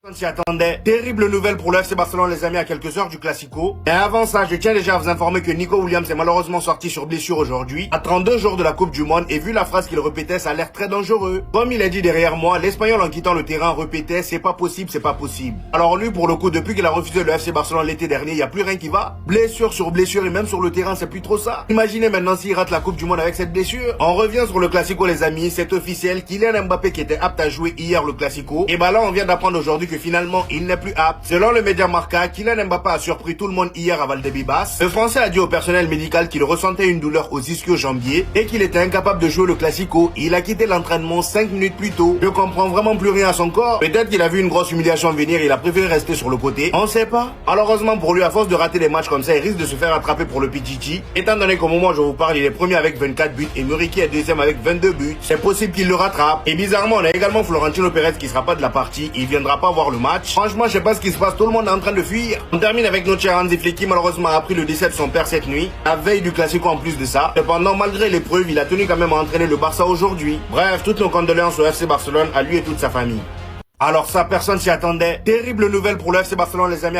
On s'y attendait. Terrible nouvelle pour le FC Barcelone, les amis, à quelques heures du Classico. Et avant ça, je tiens déjà à vous informer que Nico Williams est malheureusement sorti sur blessure aujourd'hui, à 32 jours de la Coupe du Monde, et vu la phrase qu'il répétait, ça a l'air très dangereux. Comme il a dit derrière moi, l'Espagnol en quittant le terrain répétait, c'est pas possible, c'est pas possible. Alors lui, pour le coup, depuis qu'il a refusé le FC Barcelone l'été dernier, il y a plus rien qui va. Blessure sur blessure, et même sur le terrain, c'est plus trop ça. Imaginez maintenant s'il rate la Coupe du Monde avec cette blessure. On revient sur le Classico, les amis, c'est officiel. Kylian Mbappé qui était apte à jouer hier le Classico. Et bah là, on vient d'apprendre aujourd'hui que finalement, il n'est plus apte. Selon le média Marca, Kylian Mbappé a surpris tout le monde hier à Valdebebas. Le Français a dit au personnel médical qu'il ressentait une douleur aux ischio-jambiers et qu'il était incapable de jouer le Classico. Il a quitté l'entraînement 5 minutes plus tôt. Je comprends vraiment plus rien à son corps. Peut-être qu'il a vu une grosse humiliation venir, il a préféré rester sur le côté. On sait pas. Malheureusement pour lui, à force de rater des matchs comme ça, il risque de se faire attraper pour le Pichichi. Étant donné qu'au moment où je vous parle, il est premier avec 24 buts et Muriqi est deuxième avec 22 buts. C'est possible qu'il le rattrape. Et bizarrement, on a également Florentino Pérez qui sera pas de la partie. Il viendra pas voir le match. Franchement, je sais pas ce qui se passe. Tout le monde est en train de fuir. On termine avec notre cher Hansi Flick qui malheureusement a appris le décès de son père cette nuit. La veille du Classico en plus de ça. Cependant, malgré l'épreuve, il a tenu quand même à entraîner le Barça aujourd'hui. Bref, toutes nos condoléances au FC Barcelone, à lui et toute sa famille. Alors ça, personne s'y attendait. Terrible nouvelle pour le FC Barcelone, les amis.